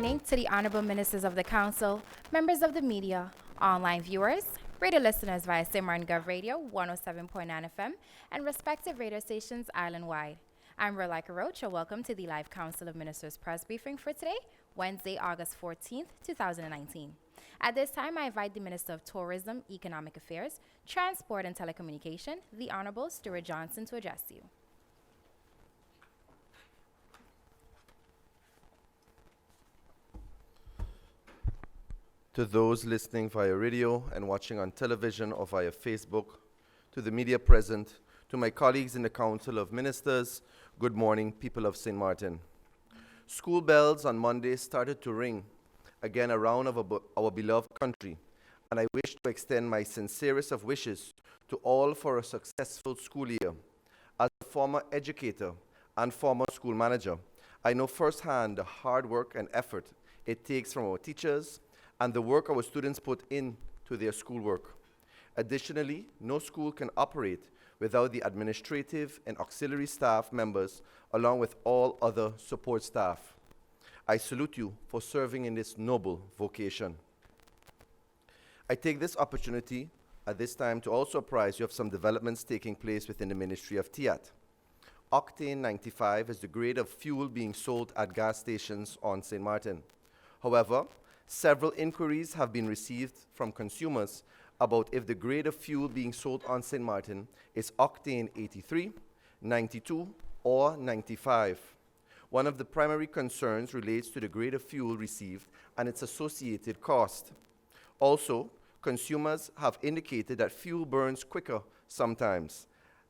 morning to the Honorable Ministers of the Council, members of the media, online viewers, radio listeners via St. Martin Gov Radio 107.9 FM, and respective radio stations island-wide. I'm Rolika Roach, and welcome to the live Council of Ministers press briefing for today, Wednesday, August 14th, 2019. At this time, I invite the Minister of Tourism, Economic Affairs, Transport and Telecommunication, the Honorable Stuart Johnson, to address you. To those listening via radio and watching on television or via Facebook, to the media present, to my colleagues in the Council of Ministers, good morning, people of St. Martin. School bells on Monday started to ring again around our beloved country, and I wish to extend my sincerest of wishes to all for a successful school year. As a former educator and former school manager, I know firsthand the hard work and effort it takes from our teachers and the work our students put into their schoolwork. Additionally, no school can operate without the administrative and auxiliary staff members, along with all other support staff. I salute you for serving in this noble vocation. I take this opportunity at this time to also apprise you of some developments taking place within the Ministry of TIAT. Octane 95 is the grade of fuel being sold at gas stations on St. Martin. However, several inquiries have been received from consumers about if the grade of fuel being sold on St. Martin is octane 83, 92, or 95. One of the primary concerns relates to the grade of fuel received and its associated cost. Also, consumers have indicated that fuel burns quicker sometimes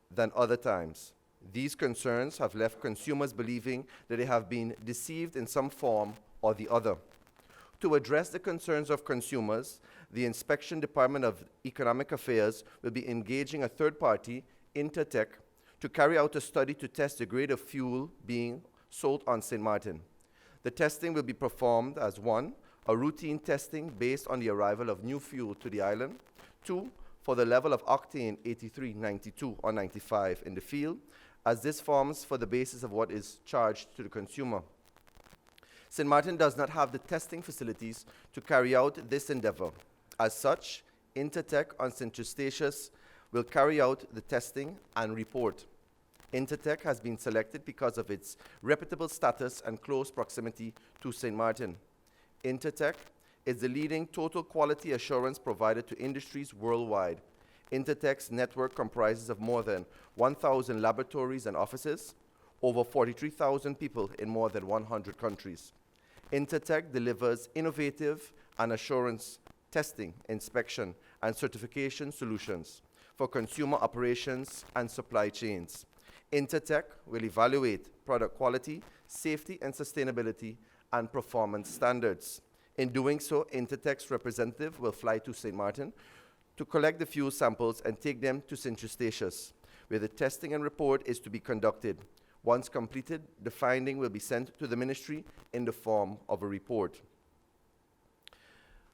than other times. These concerns have left consumers believing that they have been deceived in some form or the other. To address the concerns of consumers, the Inspection Department of Economic Affairs will be engaging a third party, Intertech, to carry out a study to test the grade of fuel being sold on St. Martin. The testing will be performed as 1, a routine testing based on the arrival of new fuel to the island, 2, for the level of octane 83, 92, or 95 in the field, as this forms for the basis of what is charged to the consumer. St. Martin does not have the testing facilities to carry out this endeavor. As such, Intertech on St. Eustatius will carry out the testing and report. Intertech has been selected because of its reputable status and close proximity to St. Martin. Intertech is the leading total quality assurance provider to industries worldwide. Intertech's network comprises of more than 1,000 laboratories and offices, over 43,000 people in more than 100 countries. Intertech delivers innovative and assurance testing, inspection, and certification solutions for consumer operations and supply chains. Intertech will evaluate product quality, safety and sustainability, and performance standards. In doing so, Intertech's representative will fly to St. Martin to collect the fuel samples and take them to St. Eustatius, where the testing and report is to be conducted. Once completed, the finding will be sent to the Ministry in the form of a report.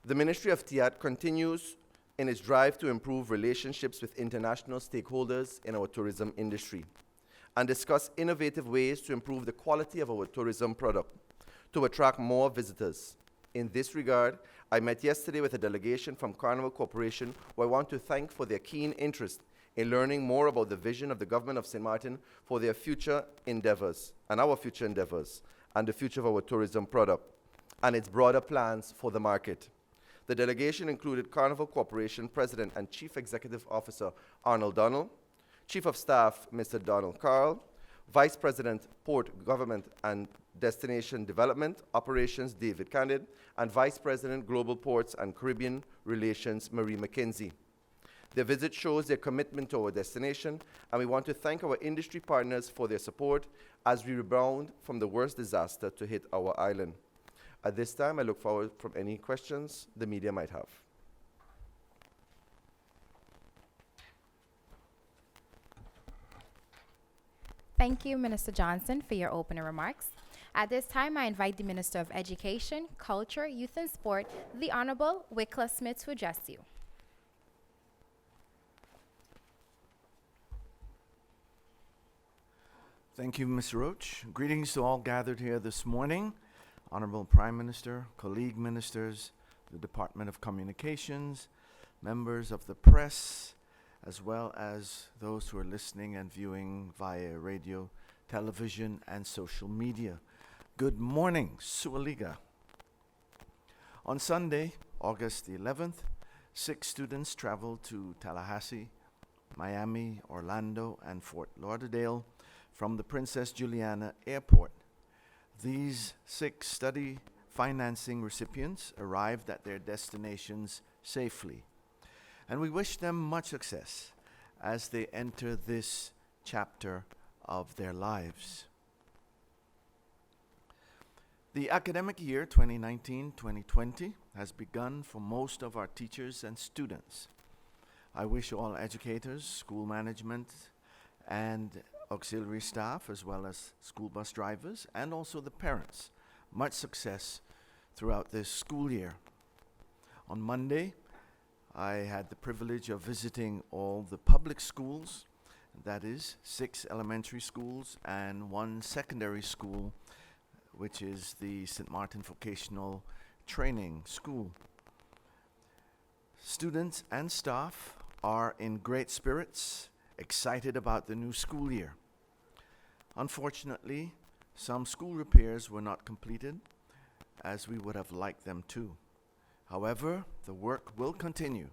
The Ministry of TIAT continues in its drive to improve relationships with international stakeholders in our tourism industry and discuss innovative ways to improve the quality of our tourism product to attract more visitors. In this regard, I met yesterday with a delegation from Carnival Corporation, who I want to thank for their keen interest in learning more about the vision of the government of St. Martin for their future endeavors, and our future endeavors, and the future of our tourism product, and its broader plans for the market. The delegation included Carnival Corporation President and Chief Executive Officer Arnold Donald, Chief of Staff Mr. Donald Carl, Vice President Port Government and Destination Development Operations David Candid, and Vice President Global Ports and Caribbean Relations Marie McKenzie. Their visit shows their commitment to our destination, and we want to thank our industry partners for their support as we rebound from the worst disaster to hit our island. At this time, I look forward from any questions the media might have. Thank you, Minister Johnson, for your opening remarks. At this time, I invite the Minister of Education, Culture, Youth and Sport, the Honorable Wycliffe Smith, to address you. Thank you, Ms. Roach. Greetings to all gathered here this morning. Honorable Prime Minister, colleague ministers, the Department of Communications, members of the press, as well as those who are listening and viewing via radio, television, and social media. Good morning, Sualiga. On Sunday, August the 11th, 6 students traveled to Tallahassee, Miami, Orlando, and Fort Lauderdale from the Princess Juliana Airport. These 6 study financing recipients arrived at their destinations safely, and we wish them much success as they enter this chapter of their lives. The academic year 2019-2020 has begun for most of our teachers and students. I wish all educators, school management, and auxiliary staff, as well as school bus drivers, and also the parents, much success throughout this school year. On Monday, I had the privilege of visiting all the public schools, that is 6 elementary schools and 1 secondary school, which is the St. Martin Vocational Training School. Students and staff are in great spirits, excited about the new school year. Unfortunately, some school repairs were not completed as we would have liked them to. However, the work will continue.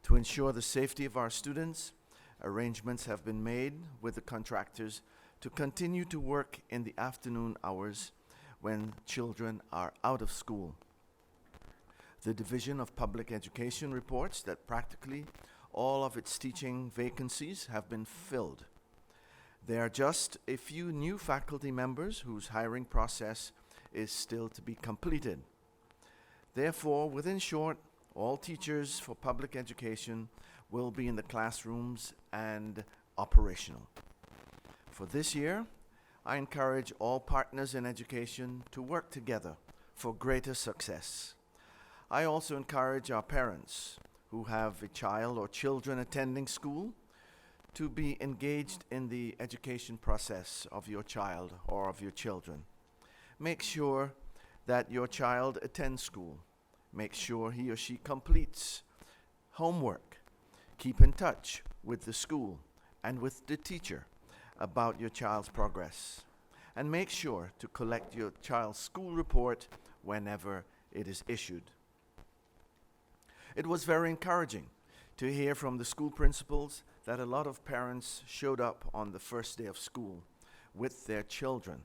To ensure the safety of our students, arrangements have been made with the contractors to continue to work in the afternoon hours when children are out of school. The Division of Public Education reports that practically all of its teaching vacancies have been filled. There are just a few new faculty members whose hiring process is still to be completed. Therefore, within short, all teachers for public education will be in the classrooms and operational. For this year, I encourage all partners in education to work together for greater success. I also encourage our parents who have a child or children attending school to be engaged in the education process of your child or of your children. Make sure that your child attends school. Make sure he or she completes homework. Keep in touch with the school and with the teacher about your child's progress. And make sure to collect your child's school report whenever it is issued. It was very encouraging to hear from the school principals that a lot of parents showed up on the first day of school with their children.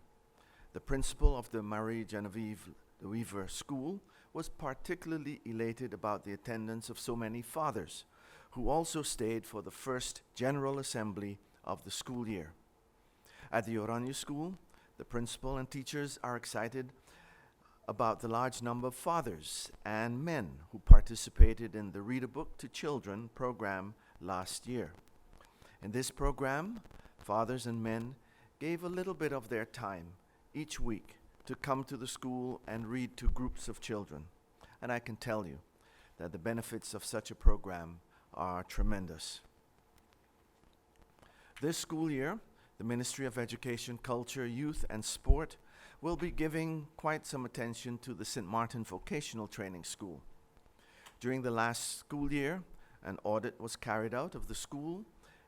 The principal of the Marie Genevieve de Weaver School was particularly elated about the attendance of so many fathers, who also stayed for the first General Assembly of the school year. At the Oranje School, the principal and teachers are excited about the large number of fathers and men who participated in the Read a Book to Children program last year. In this program, fathers and men gave a little bit of their time each week to come to the school and read to groups of children. And I can tell you that the benefits of such a program are tremendous. This school year, the Ministry of Education, Culture, Youth and Sport will be giving quite some attention to the St. Martin Vocational Training School. During the last school year, an audit was carried out of the school,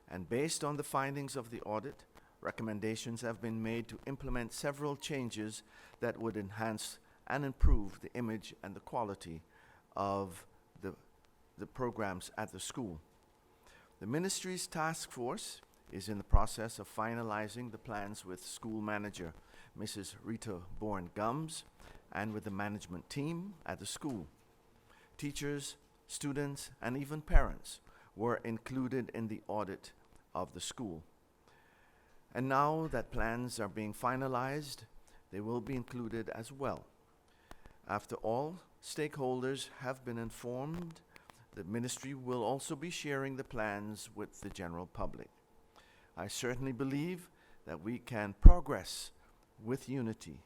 and based on the findings of the audit, recommendations have been made to implement several changes that would enhance and improve the image and the quality of the programs at the school. The ministry's task force is in the process of finalizing the plans with school manager Mrs. Rita Bourne-Gums and with the management team at the school. Teachers, students, and even parents were included in the audit of the school. And now that plans are being finalized, they will be included as well. After all, stakeholders have been informed. The ministry will also be sharing the plans with the general public. I certainly believe that we can progress with unity,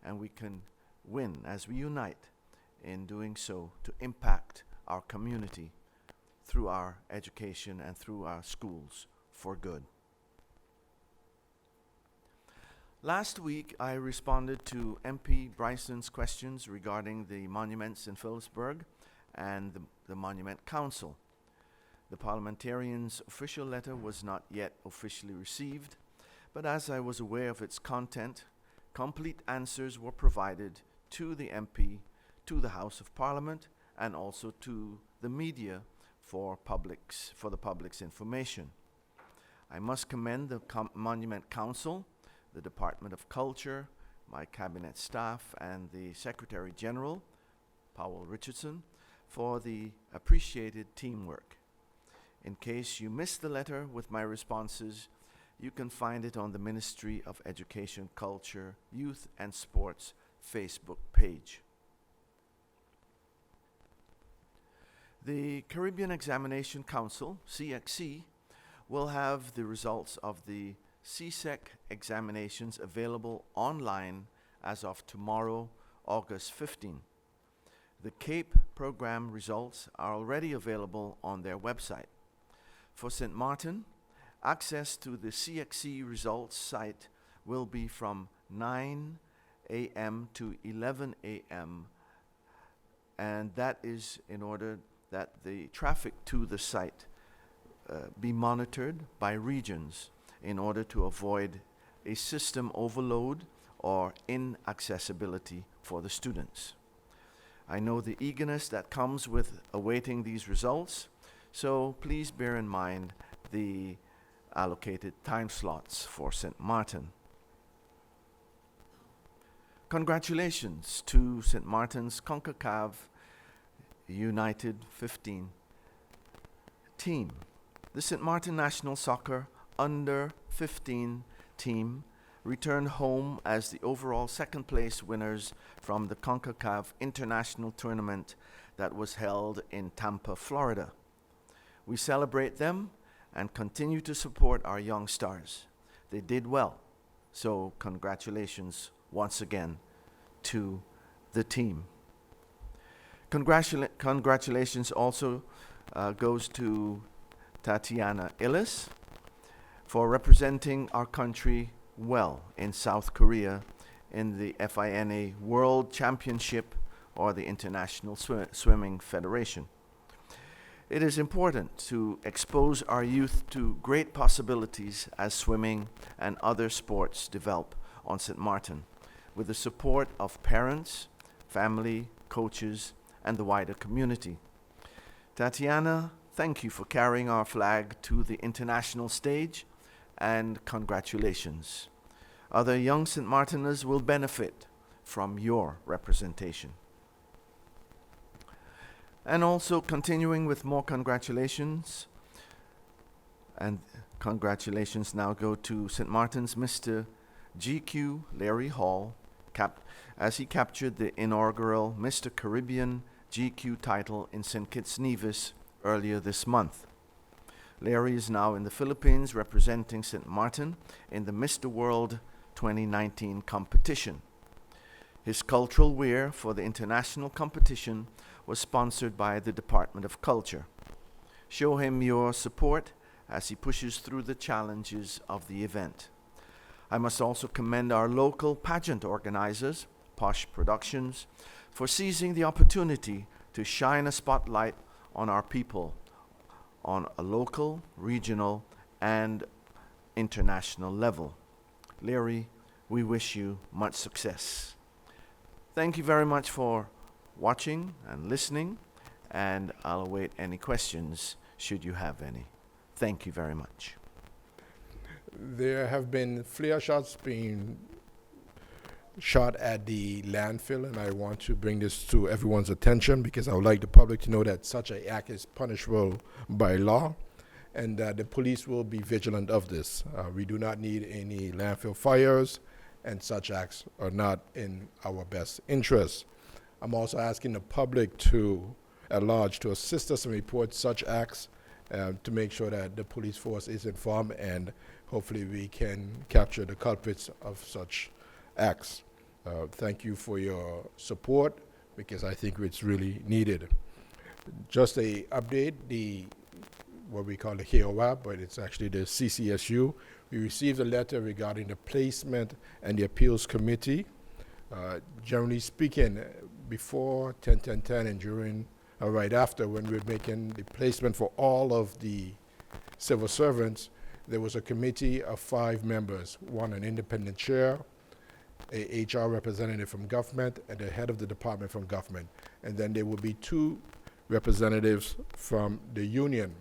and we can win as we unite in doing so to impact our community through our education and through our schools for good. Last week, I responded to MP Bryson's questions regarding the monuments in Phillipsburg and the Monument Council. The parliamentarian's official letter was not yet officially received, but as I was aware of its content, complete answers were provided to the MP, to the House of Parliament, and also to the media for the public's information. I must commend the Monument Council, the Department of Culture, my cabinet staff, and the Secretary General, Powell Richardson, for the appreciated teamwork. In case you missed the letter with my responses, you can find it on the Ministry of Education, Culture, Youth and Sports Facebook page. The Caribbean Examination Council, CXC, will have the results of the CSEC examinations available online as of tomorrow, August 15. The CAPE program results are already available on their website. For St. Martin, access to the CXC results site will be from 9 a.m. to 11 a.m., and that is in order that the traffic to the site be monitored by regions in order to avoid a system overload or inaccessibility for the students. I know the eagerness that comes with awaiting these results, so please bear in mind the allocated time slots for St. Martin. Congratulations to St. Martin's CONCACAF United 15 team. The St. Martin National Soccer Under 15 team returned home as the overall second place winners from the CONCACAF International Tournament that was held in Tampa, Florida. We celebrate them and continue to support our young stars. They did well, so congratulations once again to the team. Congratulations also goes to Tatiana Illis for representing our country well in South Korea in the FINA World Championship, or the International Swimming Federation. It is important to expose our youth to great possibilities as swimming and other sports develop on St. Martin, with the support of parents, family, coaches, and the wider community. Tatiana, thank you for carrying our flag to the international stage, and congratulations. Other young St. Martiners will benefit from your representation. And also continuing with more congratulations, and congratulations now go to St. Martin's Mr. GQ Larry Hall, as he captured the inaugural Mr. Caribbean GQ title in St. Kitts Nevis earlier this month. Larry is now in the Philippines representing St. Martin in the Mr. World 2019 competition. His cultural wear for the international competition was sponsored by the Department of Culture. Show him your support as he pushes through the challenges of the event. I must also commend our local pageant organizers, Posh Productions, for seizing the opportunity to shine a spotlight on our people on a local, regional, and international level. Larry, we wish you much success. Thank you very much for watching and listening, and I'll await any questions should you have any. Thank you very much. There have been flare shots being shot at the landfill, and I want to bring this to everyone's attention because I would like the public to know that such an act is punishable by law, and that the police will be vigilant of this. We do not need any landfill fires, and such acts are not in our best interest. I'm also asking the public at large to assist us and report such acts to make sure that the police force is informed, and hopefully we can capture the culprits of such acts. Thank you for your support, because I think it's really needed. Just a update, the what we call the HAOAP, but it's actually the CCSU. We received a letter regarding the placement and the appeals committee. Generally speaking, before 10-10-10 and during or right after, when we were making the placement for all of the civil servants, there was a committee of 5 members, one an independent chair, a HR representative from government, and the head of the department from government. And then there will be 2 representatives from the union.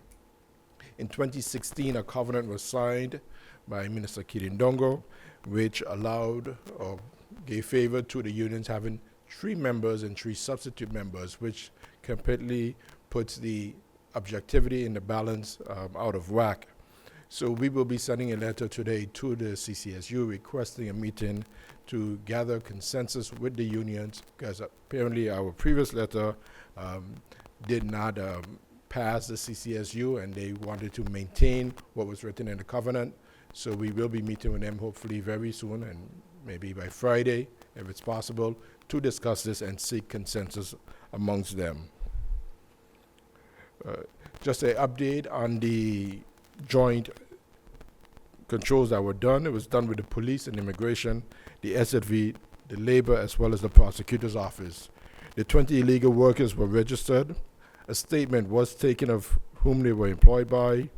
In 2016, a covenant was signed by Minister Kidindongo, which allowed or gave favor to the unions having 3 members and 3 substitute members, which completely puts the objectivity in the balance out of whack. So we will be sending a letter today to the CCSU requesting a meeting to gather consensus with the unions, because apparently our previous letter did not pass the CCSU, and they wanted to maintain what was written in the covenant. So we will be meeting with them hopefully very soon, and maybe by Friday, if it's possible, to discuss this and seek consensus amongst them. Just an update on the joint controls that were done. It was done with the police and immigration, the SFV, the labor, as well as the prosecutor's office. The 20 illegal workers were registered. A statement was taken of whom they were employed by,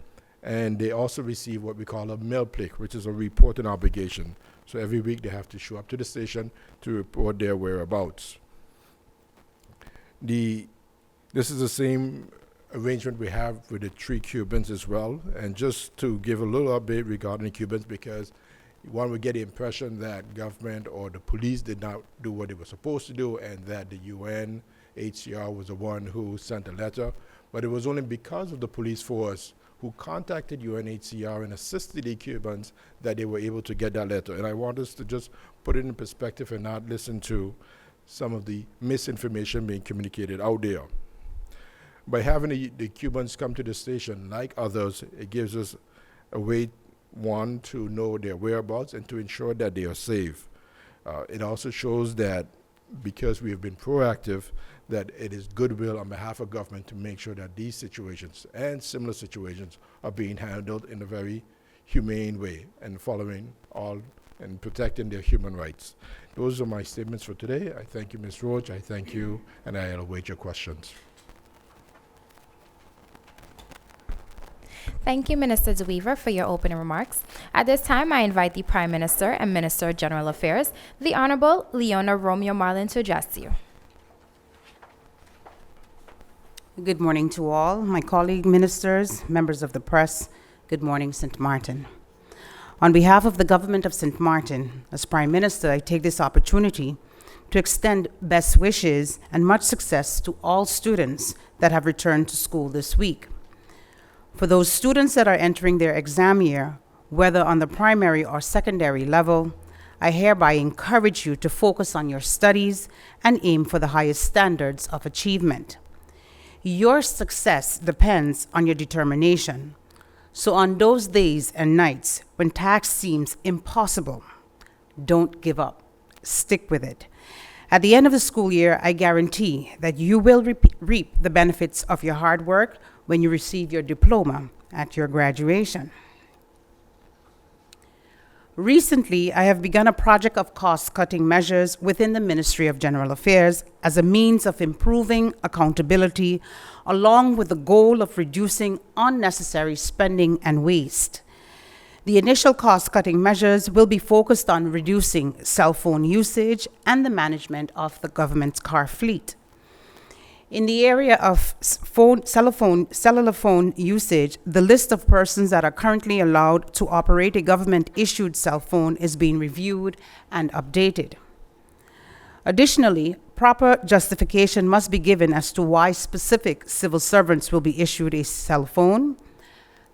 and they also received what we call a mail plick, which is a reporting obligation. So every week they have to show up to the station to report their whereabouts. This is the same arrangement we have with the 3 Cubans as well. And just to give a little update regarding the Cubans, because one would get the impression that government or the police did not do what they were supposed to do, and that the UNHCR was the one who sent a letter. But it was only because of the police force who contacted UNHCR and assisted the Cubans that they were able to get that letter. And I want us to just put it in perspective and not listen to some of the misinformation being communicated out there. By having the Cubans come to the station, like others, it gives us a way, one, to know their whereabouts and to ensure that they are safe. It also shows that because we have been proactive, that it is goodwill on behalf of government to make sure that these situations and similar situations are being handled in a very humane way and following all and protecting their human rights. Those are my statements for today. I thank you, Ms. Roach. I thank you, and I'll await your questions. Thank you, Minister De Wever, for your opening remarks. At this time, I invite the Prime Minister and Minister of General Affairs, the Honorable Leona Romeo Marlin, to address you. Good morning to all, my colleague ministers, members of the press. Good morning, St. Martin. On behalf of the government of St. Martin, as Prime Minister, I take this opportunity to extend best wishes and much success to all students that have returned to school this week. For those students that are entering their exam year, whether on the primary or secondary level, I hereby encourage you to focus on your studies and aim for the highest standards of achievement. Your success depends on your determination. So on those days and nights when task seems impossible, don't give up. Stick with it. At the end of the school year, I guarantee that you will reap the benefits of your hard work when you receive your diploma at your graduation. Recently, I have begun a project of cost-cutting measures within the Ministry of General Affairs as a means of improving accountability, along with the goal of reducing unnecessary spending and waste. The initial cost-cutting measures will be focused on reducing cell phone usage and the management of the government's car fleet. In the area of cellular phone usage, the list of persons that are currently allowed to operate a government-issued cell phone is being reviewed and updated. Additionally, proper justification must be given as to why specific civil servants will be issued a cell phone.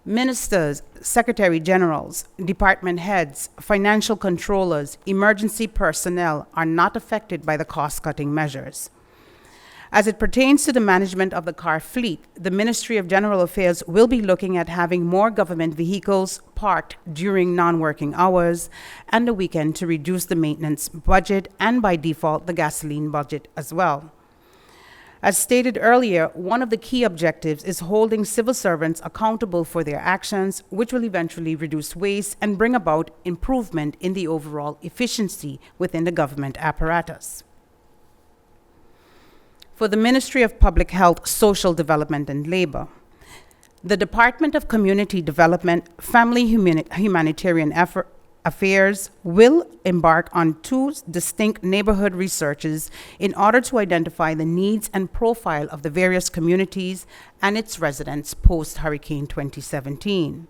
Ministers, secretary generals, department heads, financial controllers, emergency personnel are not affected by the cost-cutting measures. As it pertains to the management of the car fleet, the Ministry of General Affairs will be looking at having more government vehicles parked during non-working hours and the weekend to reduce the maintenance budget and, by default, the gasoline budget as well. As stated earlier, one of the key objectives is holding civil servants accountable for their actions, which will eventually reduce waste and bring about improvement in the overall efficiency within the government apparatus. For the Ministry of Public Health, Social Development and Labor, the Department of Community Development, Family Humanitarian Affairs will embark on 2 distinct neighborhood researches in order to identify the needs and profile of the various communities and its residents post-Hurricane 2017.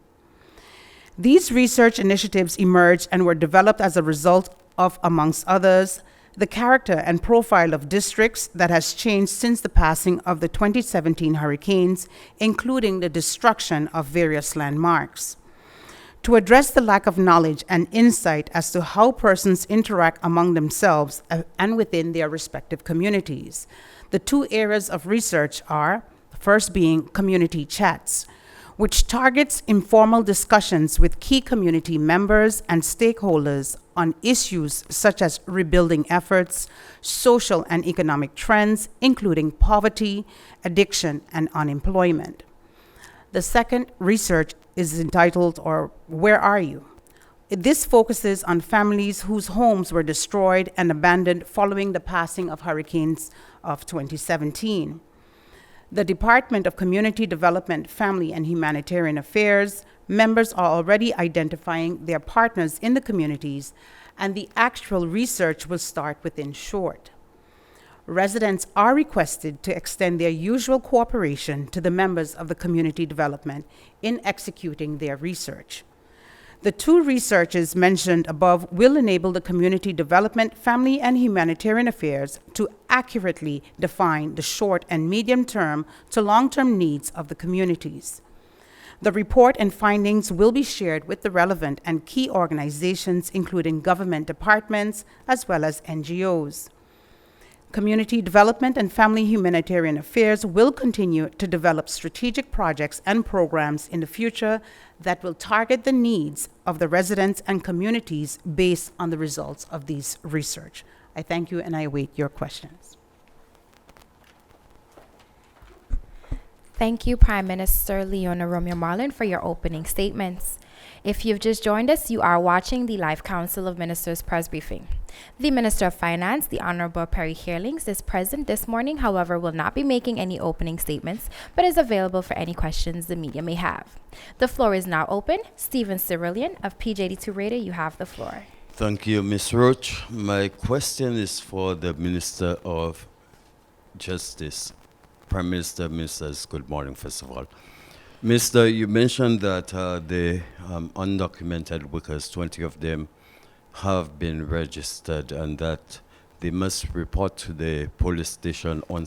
These research initiatives emerged and were developed as a result of, amongst others, the character and profile of districts that has changed since the passing of the 2017 hurricanes, including the destruction of various landmarks. To address the lack of knowledge and insight as to how persons interact among themselves and within their respective communities. The 2 areas of research are, first being community chats, which targets informal discussions with key community members and stakeholders on issues such as rebuilding efforts, social and economic trends, including poverty, addiction, and unemployment. The second research is entitled, or Where Are You? This focuses on families whose homes were destroyed and abandoned following the passing of hurricanes of 2017. The Department of Community Development, Family and Humanitarian Affairs members are already identifying their partners in the communities, and the actual research will start within short. Residents are requested to extend their usual cooperation to the members of the community development in executing their research. The 2 researches mentioned above will enable the Community Development, Family and Humanitarian Affairs to accurately define the short and medium-term to long-term needs of the communities. The report and findings will be shared with the relevant and key organizations, including government departments as well as NGOs. Community Development and Family Humanitarian Affairs will continue to develop strategic projects and programs in the future that will target the needs of the residents and communities based on the results of these research. I thank you and I await your questions. Thank you, Prime Minister Leona Romeo Marlin, for your opening statements. If you've just joined us, you are watching the live Council of Ministers press briefing. The Minister of Finance, the Honorable Perry Hearlings, is present this morning, however, will not be making any opening statements, but is available for any questions the media may have. The floor is now open. Stephen Cerulean of PJ82 Radio, you have the floor. Thank you, Ms. Roach. My question is for the Minister of Justice. Prime Minister, Ministers, good morning, first of all. Minister, you mentioned that the undocumented workers, 20 of them, have been registered and that they must report to the police station on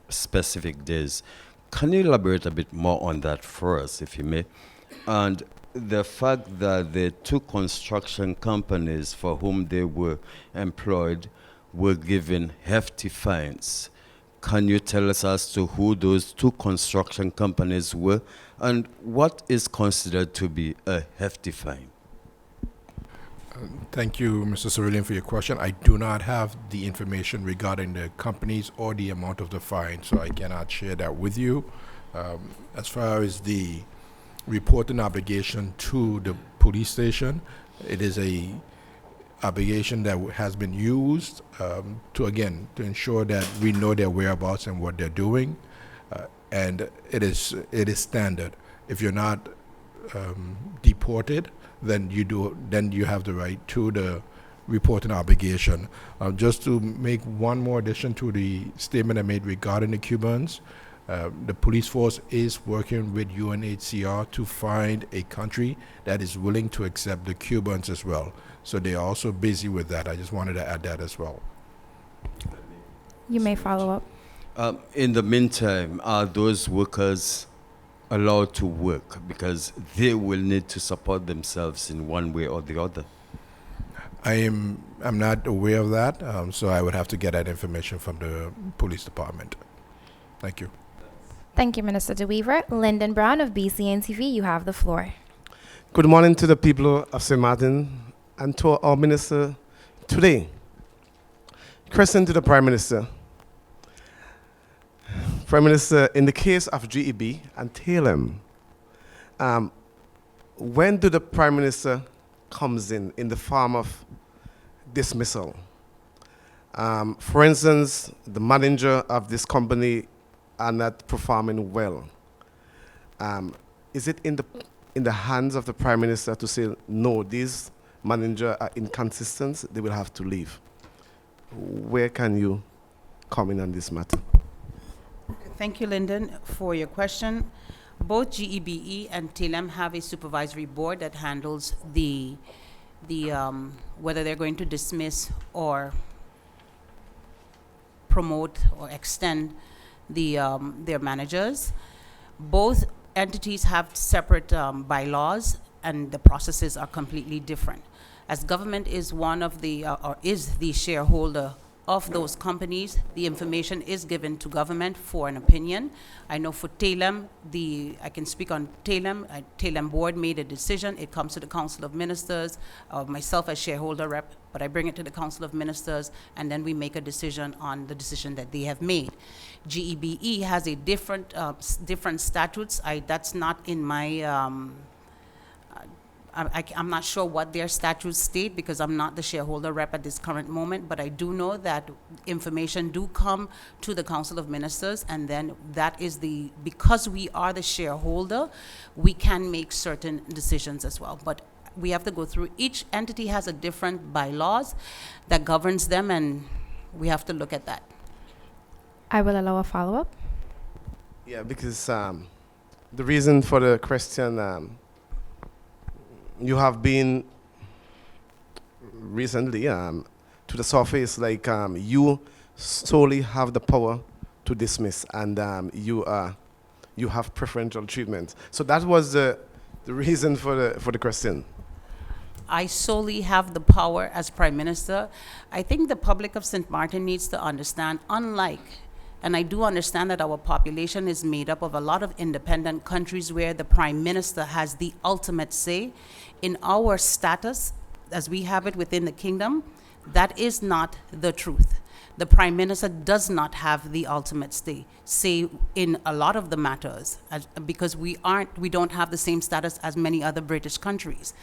specific days. Can you elaborate a bit more on that for us, if you may? And the fact that the 2 construction companies for whom they were employed were given hefty fines. Can you tell us as to who those 2 construction companies were and what is considered to be a hefty fine? Thank you, Mr. Cerulean, for your question. I do not have the information regarding the companies or the amount of the fine, so I cannot share that with you. As far as the reporting obligation to the police station, it is a obligation that has been used to ensure that we know their whereabouts and what they're doing, and it is standard. If you're not deported, then you have the right to the reporting obligation. Just to make one more addition to the statement I made regarding the Cubans, the police force is working with UNHCR to find a country that is willing to accept the Cubans as well. So they're also busy with that. I just wanted to add that as well. You may follow up. In the meantime, are those workers allowed to work because they will need to support themselves in one way or the other? I'm not aware of that, so I would have to get that information from the police department. Thank you. Thank you, Minister DeWeaver. Lyndon Brown of BCN TV, you have the floor. Good morning to the people of St. Martin and to our minister today. Question to the Prime Minister. Prime Minister, in the case of GEB and TLM, when do the Prime Minister comes in the form of dismissal? For instance, the manager of this company are not performing well. Is it in the hands of the Prime Minister to say, no, these managers are inconsistent, they will have to leave? Where can you comment on this matter? Thank you, Lyndon, for your question. Both GEBE and TLM have a supervisory board that handles the whether they're going to dismiss or promote or extend their managers. Both entities have separate bylaws, and the processes are completely different. As government is one of the or is the shareholder of those companies, the information is given to government for an opinion. I know for TLM, I can speak on TLM. TLM board made a decision. It comes to the Council of Ministers, myself as shareholder rep, but I bring it to the Council of Ministers, and then we make a decision on the decision that they have made. GEBE has a different statutes. That's not in my. I'm not sure what their statutes state because I'm not the shareholder rep at this current moment, but I do know that information do come to the Council of Ministers, and then that is because we are the shareholder, we can make certain decisions as well. But we have to go through, each entity has a different bylaws that governs them, and we have to look at that. I will allow a follow-up. Yeah, because the reason for the question, you have been recently to the surface like you solely have the power to dismiss, and you have preferential treatment. So that was the reason for the question. I solely have the power as Prime Minister. I think the public of St. Martin needs to understand, and I do understand that our population is made up of a lot of independent countries where the Prime Minister has the ultimate say. In our status, as we have it within the kingdom, that is not the truth. The Prime Minister does not have the ultimate say in a lot of the matters, because we don't have the same status as many other British countries.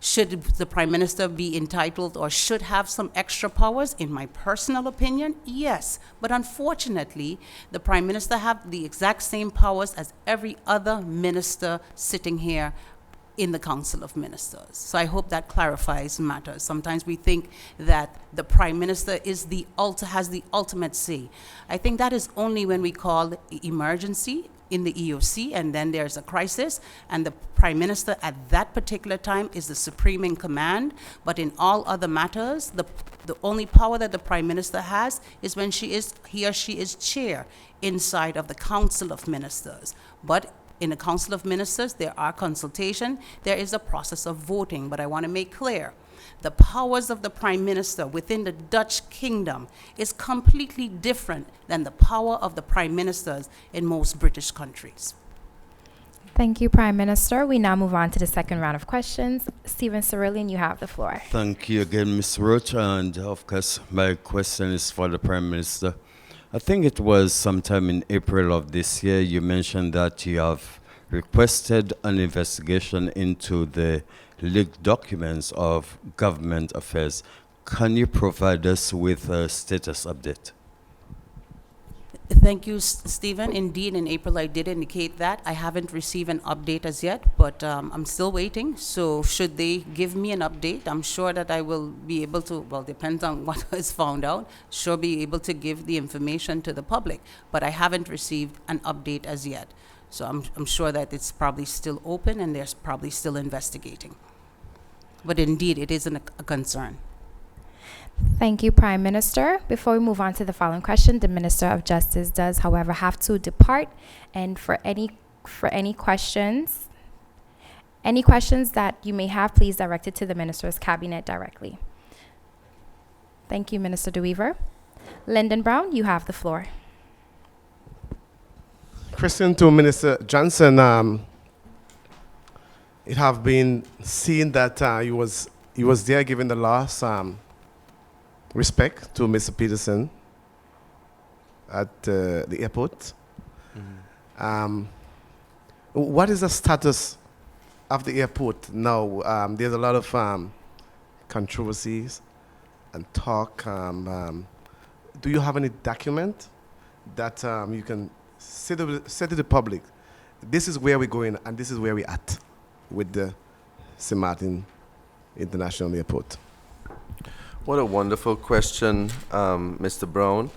Should the Prime Minister be entitled or should have some extra powers? In my personal opinion, yes. But unfortunately, the Prime Minister have the exact same powers as every other minister sitting here in the Council of Ministers. So I hope that clarifies matters. Sometimes we think that the Prime Minister has the ultimate say. I think that is only when we call emergency in the EOC, and then there's a crisis, and the Prime Minister at that particular time is the supreme in command. But in all other matters, the only power that the Prime Minister has is when he or she is chair inside of the Council of Ministers. But in the Council of Ministers, there are consultation, there is a process of voting, but I want to make clear, the powers of the Prime Minister within the Dutch Kingdom is completely different than the power of the Prime Ministers in most British countries. Thank you, Prime Minister. We now move on to the second round of questions. Stephen Cerulean, you have the floor. Thank you again, Ms. Roach, and of course, my question is for the Prime Minister. I think it was sometime in April of this year you mentioned that you have requested an investigation into the leaked documents of government affairs. Can you provide us with a status update? Thank you, Stephen. Indeed, in April, I did indicate that. I haven't received an update as yet, but I'm still waiting. So should they give me an update, I'm sure that I will be able to, well, depends on what is found out, sure be able to give the information to the public. But I haven't received an update as yet. So I'm sure that it's probably still open and they're probably still investigating. But indeed, it isn't a concern. Thank you, Prime Minister. Before we move on to the following question, the Minister of Justice does, however, have to depart. And for any questions that you may have, please direct it to the Minister's Cabinet directly. Thank you, Minister De Wever. Lyndon Brown, you have the floor. Question to Minister Johnson. It have been seen that he was there giving the last respect to Mr. Peterson at the airport. What is the status of the airport now? There's a lot of controversies and talk. Do you have any document that you can say to the public, this is where we're going and this is where we're at with the St. Martin International Airport? What a wonderful question, Mr. Brown.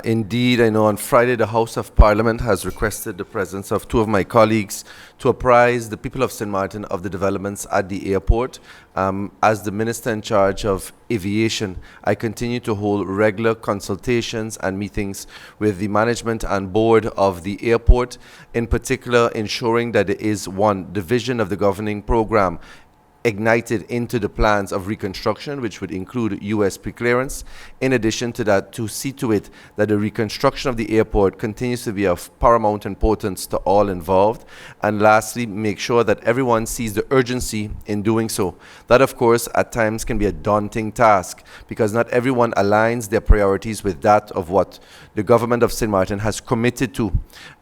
Indeed, I know on Friday the House of Parliament has requested the presence of two of my colleagues to apprise the people of St. Martin of the developments at the airport. As the Minister in charge of aviation, I continue to hold regular consultations and meetings with the management and board of the airport, in particular ensuring that there is one division of the governing program ignited into the plans of reconstruction, which would include U.S. preclearance. In addition to that, to see to it that the reconstruction of the airport continues to be of paramount importance to all involved. And lastly, make sure that everyone sees the urgency in doing so. That, of course, at times can be a daunting task because not everyone aligns their priorities with that of what the government of St. Martin has committed to.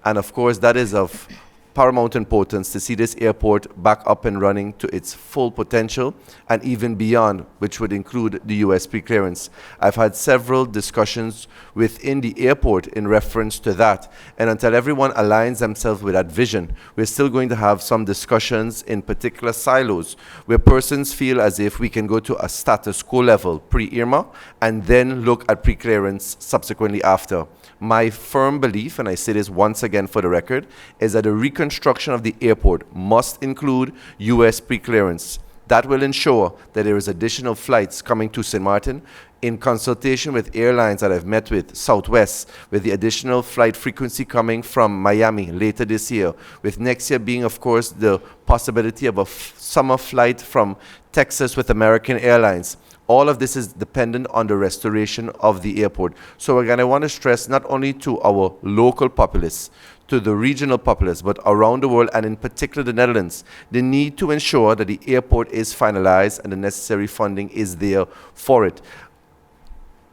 And of course, that is of paramount importance to see this airport back up and running to its full potential and even beyond, which would include the U.S. preclearance. I've had several discussions within the airport in reference to that, and until everyone aligns themselves with that vision, we're still going to have some discussions in particular silos where persons feel as if we can go to a status quo level pre-IRMA and then look at preclearance subsequently after. My firm belief, and I say this once again for the record, is that the reconstruction of the airport must include U.S. preclearance. That will ensure that there is additional flights coming to St. Martin in consultation with airlines that I've met with, Southwest, with the additional flight frequency coming from Miami later this year, with next year being, of course, the possibility of a summer flight from Texas with American Airlines. All of this is dependent on the restoration of the airport. So again, I want to stress not only to our local populace, to the regional populace, but around the world, and in particular the Netherlands, the need to ensure that the airport is finalized and the necessary funding is there for it.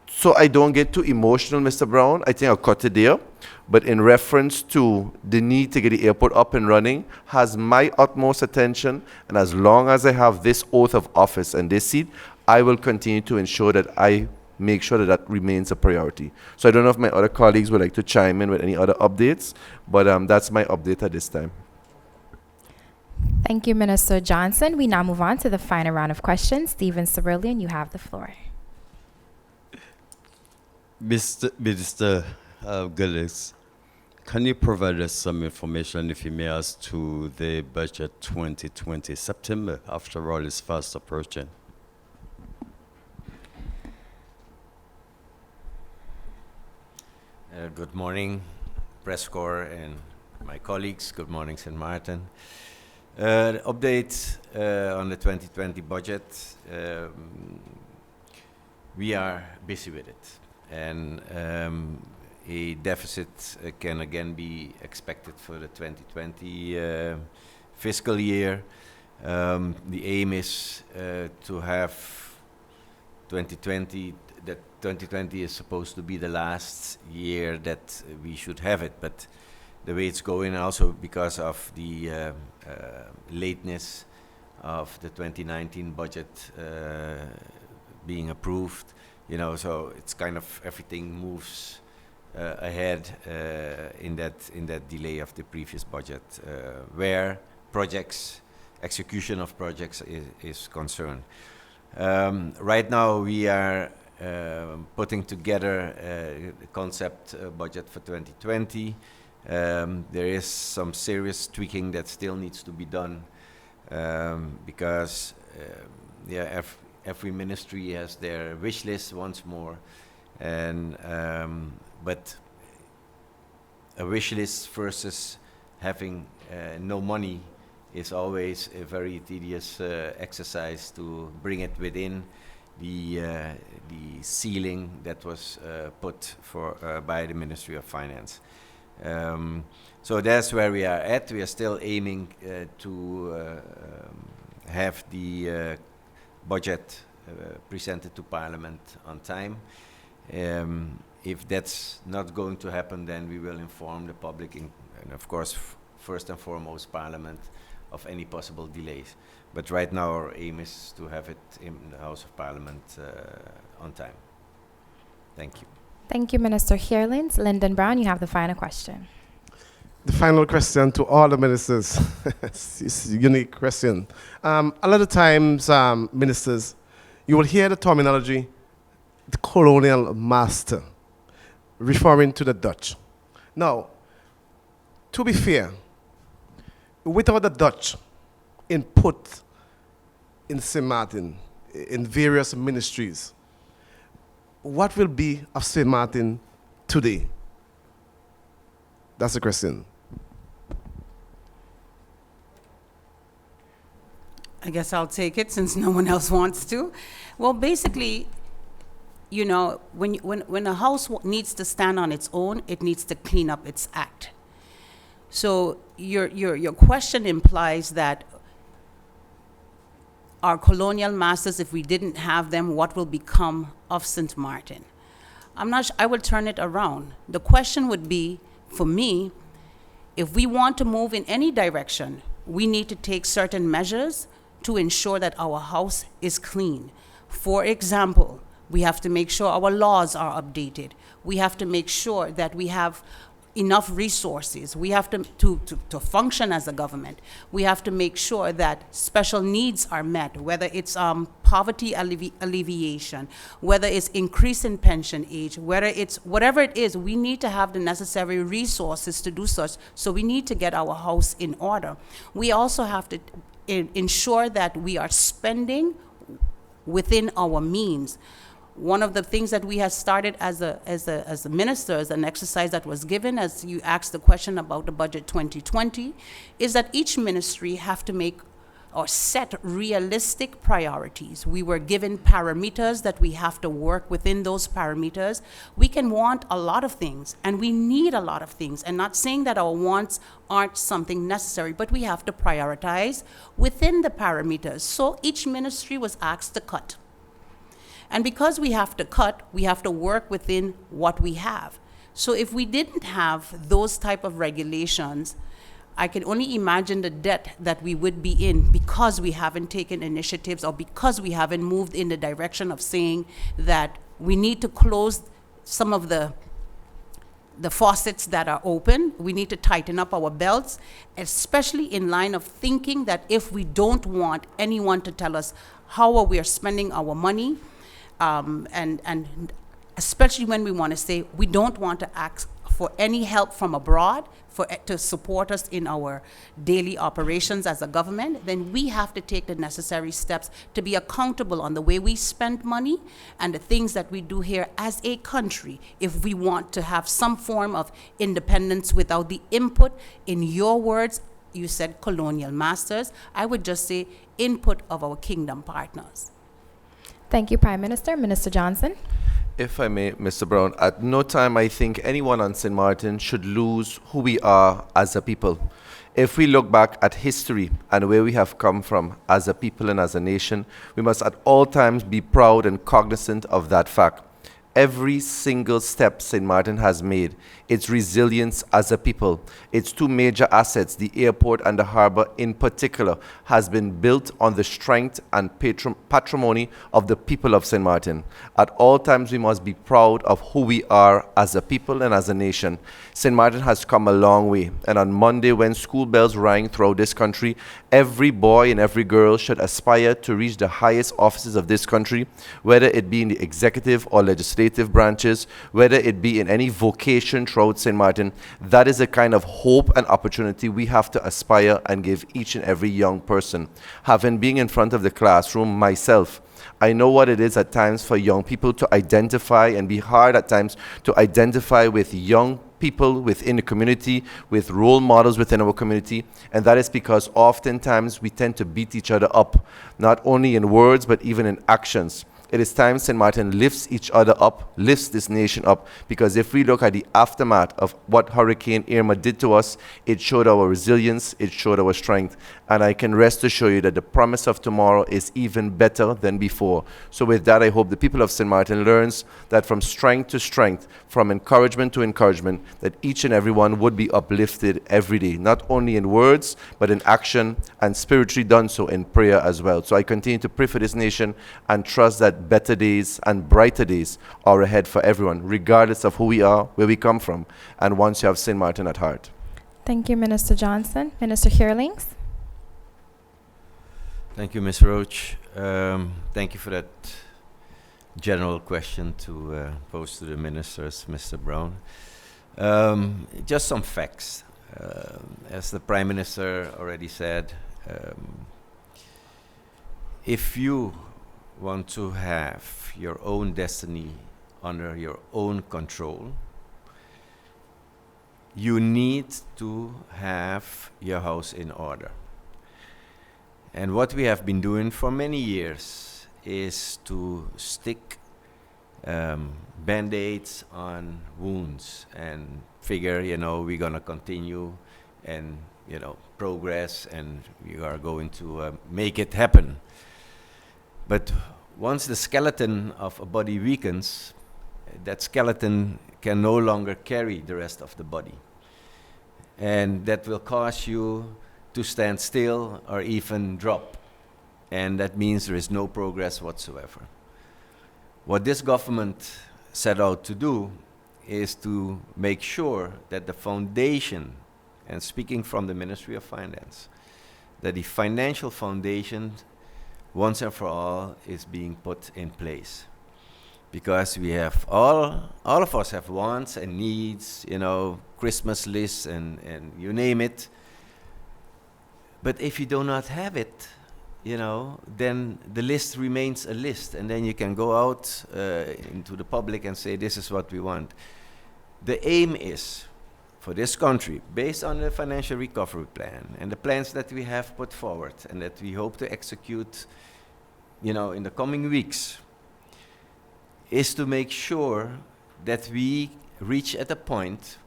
So I don't get too emotional, Mr. Brown. I think I'll cut it there. But in reference to the need to get the airport up and running, has my utmost attention. And as long as I have this oath of office and this seat, I will continue to ensure that I make sure that that remains a priority. So I don't know if my other colleagues would like to chime in with any other updates, but that's my update at this time. Thank you, Minister Johnson. We now move on to the final round of questions. Stephen Cerulean, you have the floor. Minister Gillis, can you provide us some information, if you may, as to the budget 2020? September, after all, is fast approaching. Good morning, press corps and my colleagues. Good morning, St. Martin. The update on the 2020 budget, we are busy with it. And a deficit can again be expected for the 2020 fiscal year. The aim is to have 2020, that 2020 is supposed to be the last year that we should have it, but the way it's going, also because of the lateness of the 2019 budget being approved, you know, so it's kind of everything moves ahead in that delay of the previous budget, where execution of projects is concerned. Right now we are putting together a concept budget for 2020. There is some serious tweaking that still needs to be done because every ministry has their wish list once more, and but a wish list versus having no money is always a very tedious exercise to bring it within the ceiling that was put for by the Ministry of Finance. So that's where we are at. We are still aiming to have the budget presented to Parliament on time. If that's not going to happen, then we will inform the public, and of course, first and foremost, Parliament, of any possible delays. But right now, our aim is to have it in the House of Parliament on time. Thank you. Thank you, Minister Heerlins. Lyndon Brown, you have the final question. The final question to all the ministers. It's a unique question. A lot of times, ministers, you will hear the terminology, the colonial master, referring to the Dutch. Now, to be fair, without the Dutch input in St. Martin, in various ministries, what will be of St. Martin today? That's the question. I guess I'll take it since no one else wants to. Well, basically, you know, when a house needs to stand on its own, it needs to clean up its act. So your question implies that our colonial masters, if we didn't have them, what will become of St. Martin? I will turn it around. The question would be, for me, if we want to move in any direction, we need to take certain measures to ensure that our house is clean. For example, we have to make sure our laws are updated. We have to make sure that we have enough resources. We have to function as a government. We have to make sure that special needs are met, whether it's poverty alleviation, whether it's increase in pension age, whatever it is, we need to have the necessary resources to do such. So we need to get our house in order. We also have to ensure that we are spending within our means. One of the things that we have started as a ministers, an exercise that was given, as you asked the question about the budget 2020, is that each ministry have to make or set realistic priorities. We were given parameters that we have to work within those parameters. We can want a lot of things, and we need a lot of things, and not saying that our wants aren't something necessary, but we have to prioritize within the parameters. So each ministry was asked to cut. And because we have to cut, we have to work within what we have. So if we didn't have those type of regulations, I can only imagine the debt that we would be in because we haven't taken initiatives or because we haven't moved in the direction of saying that we need to close some of the faucets that are open. We need to tighten up our belts, especially in line of thinking that if we don't want anyone to tell us how we are spending our money, and especially when we want to say we don't want to ask for any help from abroad to support us in our daily operations as a government, then we have to take the necessary steps to be accountable on the way we spend money and the things that we do here as a country if we want to have some form of independence without the input, in your words, you said colonial masters, I would just say input of our kingdom partners. Thank you, Prime Minister. Minister Johnson. If I may, Mr. Brown, at no time I think anyone on St. Martin should lose who we are as a people. If we look back at history and where we have come from as a people and as a nation, we must at all times be proud and cognizant of that fact. Every single step St. Martin has made, its resilience as a people, its two major assets, the airport and the harbor in particular, has been built on the strength and patrimony of the people of St. Martin. At all times, we must be proud of who we are as a people and as a nation. St. Martin has come a long way, and on Monday, when school bells rang throughout this country, every boy and every girl should aspire to reach the highest offices of this country, whether it be in the executive or legislative branches, whether it be in any vocation throughout St. Martin. That is the kind of hope and opportunity we have to aspire and give each and every young person. Having been in front of the classroom myself, I know what it is at times for young people to identify and be hard at times to identify with young people within the community, with role models within our community, and that is because oftentimes we tend to beat each other up, not only in words but even in actions. It is time St. Martin lifts each other up, lifts this nation up, because if we look at the aftermath of what Hurricane Irma did to us, it showed our resilience, it showed our strength, and I can rest assure you that the promise of tomorrow is even better than before. So with that, I hope the people of St. Martin learns that from strength to strength, from encouragement to encouragement, that each and every one would be uplifted every day, not only in words, but in action, and spiritually done so in prayer as well. So I continue to pray for this nation and trust that better days and brighter days are ahead for everyone, regardless of who we are, where we come from, and once you have St. Martin at heart. Thank you, Minister Johnson. Minister Heerlings. Thank you, Ms. Roach. Thank you for that general question to pose to the ministers, Mr. Brown. Just some facts. As the Prime Minister already said, if you want to have your own destiny under your own control, you need to have your house in order. And what we have been doing for many years is to stick band-aids on wounds and figure, we're going to continue and, progress, and we are going to make it happen. But once the skeleton of a body weakens, that skeleton can no longer carry the rest of the body. And that will cause you to stand still or even drop. And that means there is no progress whatsoever. What this government set out to do is to make sure that the foundation, and speaking from the Ministry of Finance, that the financial foundation once and for all is being put in place. Because we have all of us have wants and needs, Christmas lists and you name it. But if you do not have it, then the list remains a list, and then you can go out into the public and say, this is what we want. The aim is for this country, based on the financial recovery plan and the plans that we have put forward and that we hope to execute, in the coming weeks, is to make sure that we reach at a point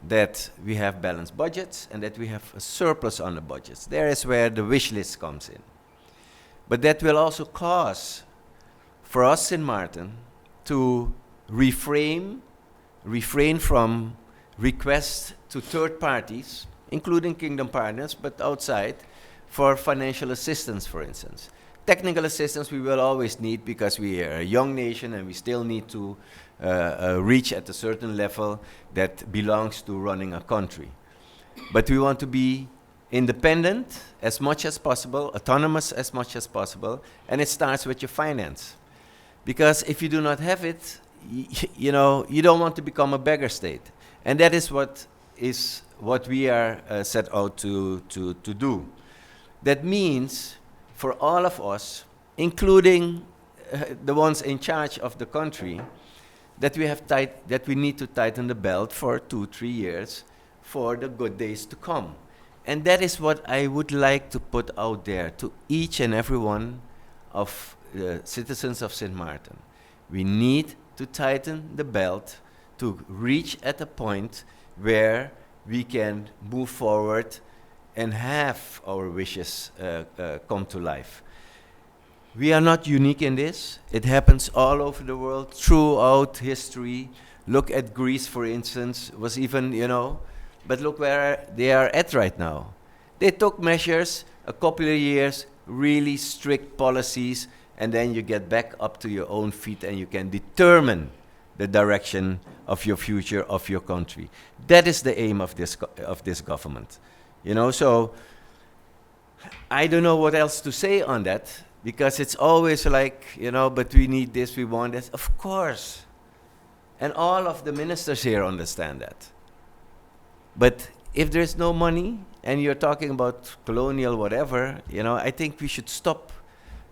that we have balanced budgets and that we have a surplus on the budgets. There is where the wish list comes in. But that will also cause for us in Martin to refrain from requests to third parties, including Kingdom Partners, but outside, for financial assistance, for instance. Technical assistance we will always need because we are a young nation and we still need to reach at a certain level that belongs to running a country. But we want to be independent as much as possible, autonomous as much as possible, and it starts with your finance. Because if you do not have it, you don't want to become a beggar state. And that is what we are set out to do. That means for all of us, including the ones in charge of the country, that we need to tighten the belt for 2-3 years for the good days to come. And that is what I would like to put out there to each and every one of the citizens of St. Martin. We need to tighten the belt to reach at a point where we can move forward and have our wishes come to life. We are not unique in this. It happens all over the world, throughout history. Look at Greece, for instance, was even, but look where they are at right now. They took measures, a couple of years, really strict policies, and then you get back up to your own feet and you can determine the direction of your future, of your country. That is the aim of this government. So I don't know what else to say on that, because it's always like, but we need this, we want this. Of course. And all of the ministers here understand that. But if there's no money and you're talking about colonial whatever, I think we should stop.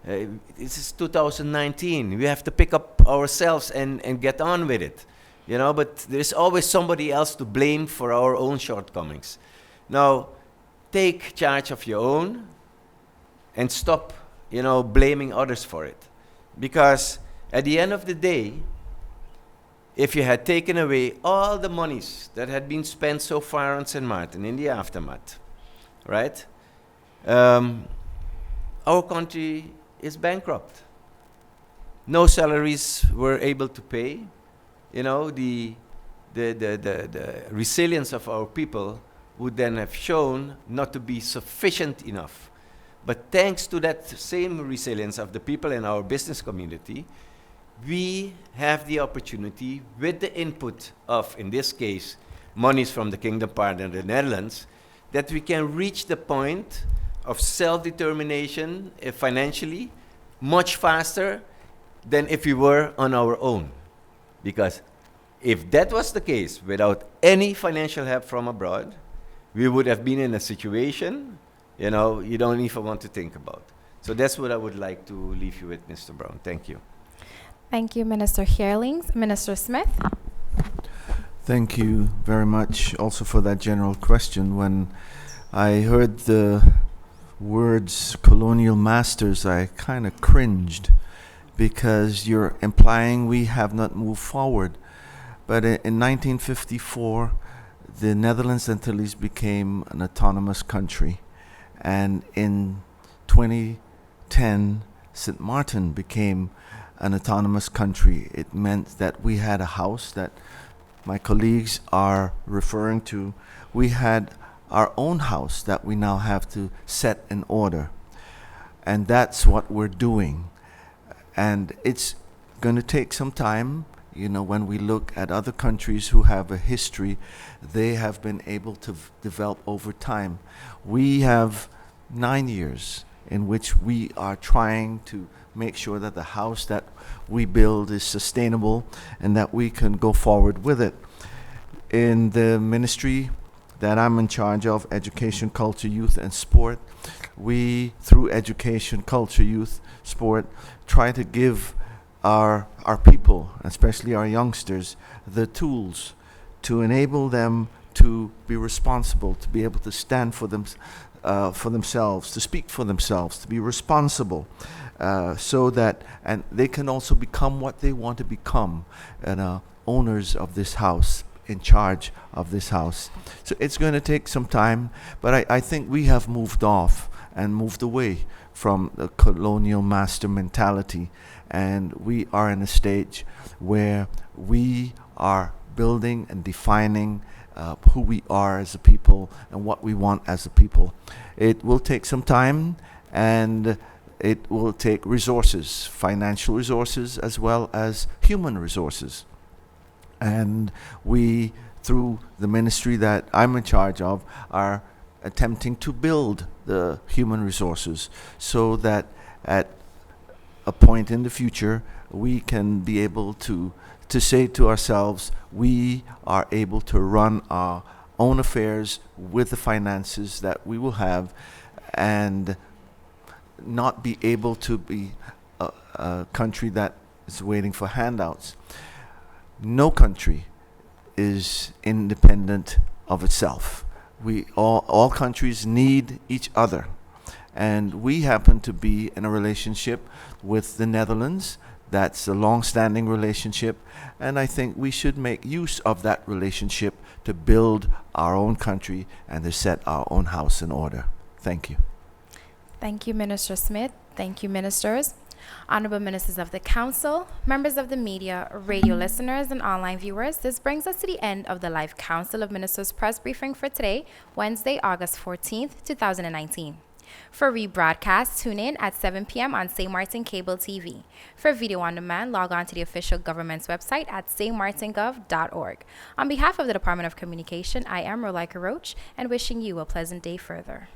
This is 2019. We have to pick up ourselves and get on with it. But there's always somebody else to blame for our own shortcomings. Now, take charge of your own and stop, blaming others for it. Because At the end of the day, if you had taken away all the monies that had been spent so far on St. Martin in the aftermath, right? Our country is bankrupt. No salaries were able to pay. You know, the resilience of our people would then have shown not to be sufficient enough. But thanks to that same resilience of the people in our business community, we have the opportunity, with the input of, in this case, monies from the Kingdom Partner and the Netherlands, that we can reach the point of self-determination financially much faster than if we were on our own. Because if that was the case, without any financial help from abroad, we would have been in a situation, you know, you don't even want to think about. So that's what I would like to leave you with, Mr. Brown. Thank you. Thank you, Minister Heerlings. Minister Smith? Thank you very much also for that general question. When I heard the words colonial masters, I kind of cringed, because you're implying we have not moved forward. But in 1954, the Netherlands Antilles became an autonomous country. And in 2010, St. Martin became an autonomous country. It meant that we had a house that my colleagues are referring to. We had our own house that we now have to set in order. And that's what we're doing. And it's going to take some time. You know, when we look at other countries who have a history, they have been able to develop over time. We have 9 years in which we are trying to make sure that the house that we build is sustainable and that we can go forward with it. In the ministry that I'm in charge of, Education, Culture, Youth, and Sport, we, through education, culture, youth, sport, try to give our people, especially our youngsters, the tools to enable them to be responsible, to be able to stand for themselves, to speak for themselves, to be responsible, so that, and they can also become what they want to become, and owners of this house, in charge of this house. So it's going to take some time, but I think we have moved off and moved away from the colonial master mentality, and we are in a stage where we are building and defining who we are as a people and what we want as a people. It will take some time, and it will take resources, financial resources as well as human resources. And we, through the ministry that I'm in charge of, are attempting to build the human resources so that at a point in the future we can be able to say to ourselves, we are able to run our own affairs with the finances that we will have, and not be able to be a country that is waiting for handouts. No country is independent of itself. All countries need each other. And we happen to be in a relationship with the Netherlands. That's a long-standing relationship. And I think we should make use of that relationship to build our own country and to set our own house in order. Thank you. Thank you, Minister Smith. Thank you, ministers. Honorable ministers of the council, members of the media, radio listeners, and online viewers, this brings us to the end of the live Council of Ministers press briefing for today, Wednesday, August 14th, 2019. For rebroadcast, tune in at 7 p.m. on St. Martin Cable TV. For video on demand, log on to the official government's website at stmartingov.org. On behalf of the Department of Communication, I am Rolika Roach, and wishing you a pleasant day further.